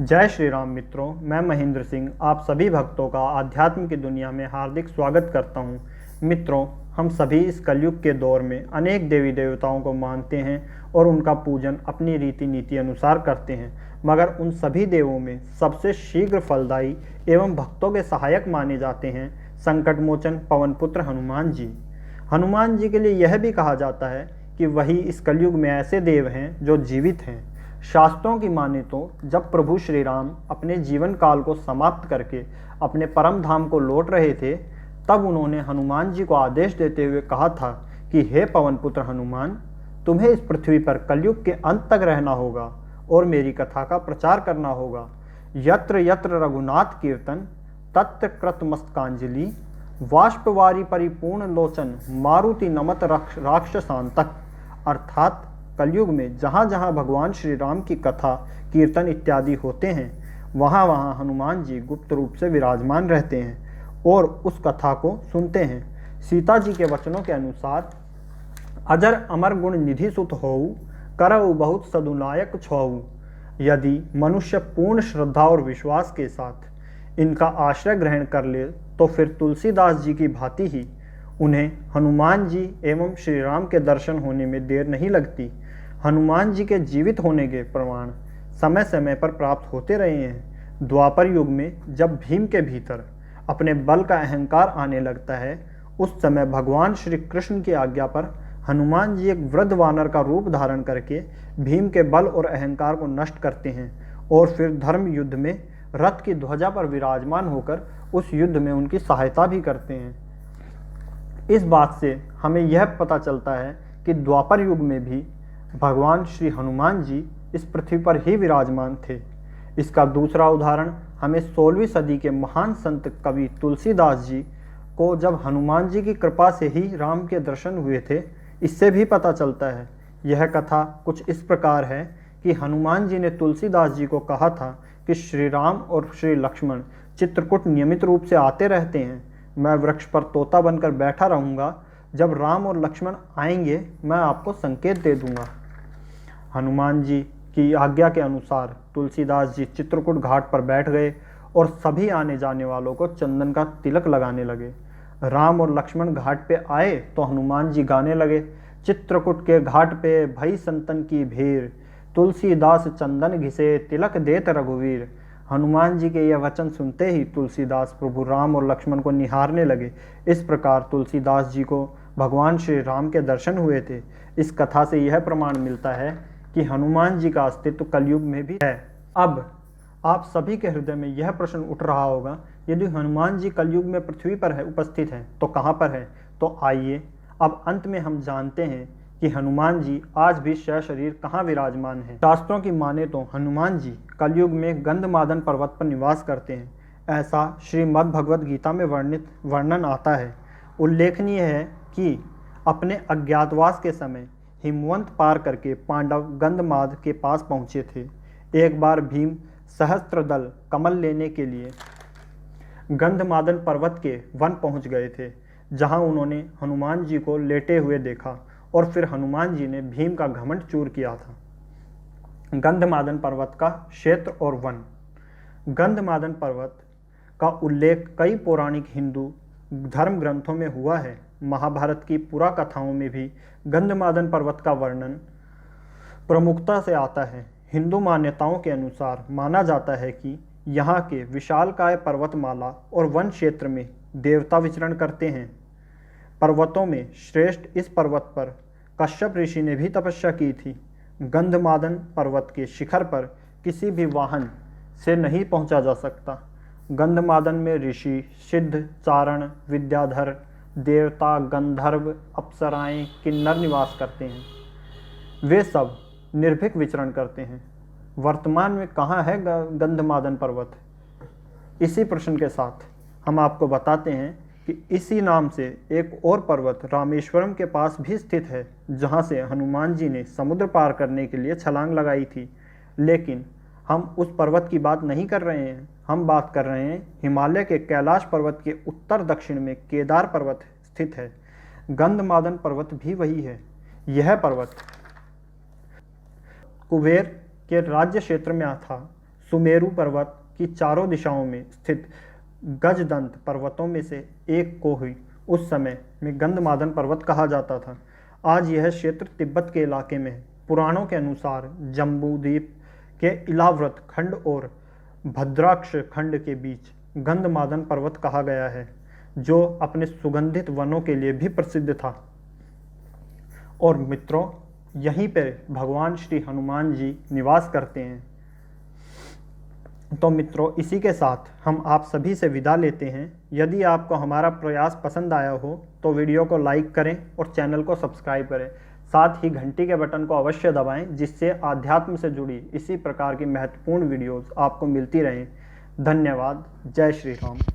जय श्री राम मित्रों, मैं महेंद्र सिंह आप सभी भक्तों का आध्यात्म की दुनिया में हार्दिक स्वागत करता हूं। मित्रों, हम सभी इस कलयुग के दौर में अनेक देवी देवताओं को मानते हैं और उनका पूजन अपनी रीति नीति अनुसार करते हैं, मगर उन सभी देवों में सबसे शीघ्र फलदायी एवं भक्तों के सहायक माने जाते हैं संकटमोचन पवन पुत्र हनुमान जी। हनुमान जी के लिए यह भी कहा जाता है कि वही इस कलयुग में ऐसे देव हैं जो जीवित हैं। शास्त्रों की माने तो जब प्रभु श्री राम अपने जीवन काल को समाप्त करके अपने परम धाम को लौट रहे थे, तब उन्होंने हनुमान जी को आदेश देते हुए कहा था कि हे पवन पुत्र हनुमान, तुम्हें इस पृथ्वी पर कलयुग के अंत तक रहना होगा और मेरी कथा का प्रचार करना होगा। यत्र यत्र रघुनाथ कीर्तन तत्र कृतमस्तकांजलि वाष्पवारी परिपूर्ण लोचन मारुति नमत राक्षसांतक। अर्थात कलयुग में जहाँ जहाँ भगवान श्री राम की कथा कीर्तन इत्यादि होते हैं, वहाँ वहाँ हनुमान जी गुप्त रूप से विराजमान रहते हैं और उस कथा को सुनते हैं। सीता जी के वचनों के अनुसार अजर अमर गुण निधि सुत होऊ करऊ बहुत सदुनायक छऊ। यदि मनुष्य पूर्ण श्रद्धा और विश्वास के साथ इनका आश्रय ग्रहण कर ले तो फिर तुलसीदास जी की भांति ही उन्हें हनुमान जी एवं श्री राम के दर्शन होने में देर नहीं लगती। हनुमान जी के जीवित होने के प्रमाण समय समय पर प्राप्त होते रहे हैं। द्वापर युग में जब भीम के भीतर अपने बल का अहंकार आने लगता है, उस समय भगवान श्री कृष्ण की आज्ञा पर हनुमान जी एक वृद्ध वानर का रूप धारण करके भीम के बल और अहंकार को नष्ट करते हैं और फिर धर्म युद्ध में रथ की ध्वजा पर विराजमान होकर उस युद्ध में उनकी सहायता भी करते हैं। इस बात से हमें यह पता चलता है कि द्वापर युग में भी भगवान श्री हनुमान जी इस पृथ्वी पर ही विराजमान थे। इसका दूसरा उदाहरण हमें 16वीं सदी के महान संत कवि तुलसीदास जी को जब हनुमान जी की कृपा से ही राम के दर्शन हुए थे, इससे भी पता चलता है। यह कथा कुछ इस प्रकार है कि हनुमान जी ने तुलसीदास जी को कहा था कि श्री राम और श्री लक्ष्मण चित्रकूट नियमित रूप से आते रहते हैं। मैं वृक्ष पर तोता बनकर बैठा रहूँगा, जब राम और लक्ष्मण आएंगे मैं आपको संकेत दे दूंगा। हनुमान जी की आज्ञा के अनुसार तुलसीदास जी चित्रकूट घाट पर बैठ गए और सभी आने जाने वालों को चंदन का तिलक लगाने लगे। राम और लक्ष्मण घाट पे आए तो हनुमान जी गाने लगे, चित्रकूट के घाट पे भई संतन की भीड़, तुलसीदास चंदन घिसे तिलक देत रघुवीर। हनुमान जी के यह वचन सुनते ही तुलसीदास प्रभु राम और लक्ष्मण को निहारने लगे। इस प्रकार तुलसीदास जी को भगवान श्री राम के दर्शन हुए थे। इस कथा से यह प्रमाण मिलता है कि हनुमान जी का अस्तित्व कलयुग में भी है। अब आप सभी के हृदय में यह प्रश्न उठ रहा होगा, यदि हनुमान जी कलयुग में पृथ्वी पर है उपस्थित हैं तो कहाँ पर है? तो आइए अब अंत में हम जानते हैं कि हनुमान जी आज भी शरीर कहाँ विराजमान है। शास्त्रों की माने तो हनुमान जी कलयुग में गंधमादन पर्वत पर निवास करते हैं। ऐसा श्रीमद् भगवद गीता में वर्णन आता है। उल्लेखनीय है कि अपने अज्ञातवास के समय हिमवंत पार करके पांडव गंधमाद के पास पहुँचे थे। एक बार भीम सहस्त्रदल कमल लेने के लिए गंधमादन पर्वत के वन पहुँच गए थे, जहाँ उन्होंने हनुमान जी को लेटे हुए देखा और फिर हनुमान जी ने भीम का घमंड चूर किया था। गंधमादन पर्वत का क्षेत्र और वन। गंधमादन पर्वत का उल्लेख कई पौराणिक हिंदू धर्म ग्रंथों में हुआ है। महाभारत की पुरा कथाओं में भी गंधमादन पर्वत का वर्णन प्रमुखता से आता है। हिंदू मान्यताओं के अनुसार माना जाता है कि यहाँ के विशालकाय पर्वतमाला और वन क्षेत्र में देवता विचरण करते हैं। पर्वतों में श्रेष्ठ इस पर्वत पर कश्यप ऋषि ने भी तपस्या की थी। गंधमादन पर्वत के शिखर पर किसी भी वाहन से नहीं पहुंचा जा सकता। गंधमादन में ऋषि, सिद्ध, चारण, विद्याधर, देवता, गंधर्व, अप्सराएं, किन्नर निवास करते हैं। वे सब निर्भीक विचरण करते हैं। वर्तमान में कहाँ है गंधमादन पर्वत? इसी प्रश्न के साथ हम आपको बताते हैं कि इसी नाम से एक और पर्वत रामेश्वरम के पास भी स्थित है, जहाँ से हनुमान जी ने समुद्र पार करने के लिए छलांग लगाई थी। लेकिन हम उस पर्वत की बात नहीं कर रहे हैं, हम बात कर रहे हैं हिमालय के कैलाश पर्वत के उत्तर दक्षिण में केदार पर्वत स्थित है। गंधमादन पर्वत भी वही है। यह पर्वत कुबेर के राज्य क्षेत्र में था। सुमेरु पर्वत की चारों दिशाओं में स्थित गजदंत पर्वतों में से एक को ही उस समय में गंधमादन पर्वत कहा जाता था। आज यह क्षेत्र तिब्बत के इलाके में है। पुराणों के अनुसार जम्बूद्वीप के इलाव्रत खंड और भद्राक्ष खंड के बीच गंधमादन पर्वत कहा गया है, जो अपने सुगंधित वनों के लिए भी प्रसिद्ध था। और मित्रों, यहीं पर भगवान श्री हनुमान जी निवास करते हैं। तो मित्रों, इसी के साथ हम आप सभी से विदा लेते हैं। यदि आपको हमारा प्रयास पसंद आया हो तो वीडियो को लाइक करें और चैनल को सब्सक्राइब करें। साथ ही घंटी के बटन को अवश्य दबाएं, जिससे आध्यात्म से जुड़ी इसी प्रकार की महत्वपूर्ण वीडियोस आपको मिलती रहें। धन्यवाद। जय श्री राम।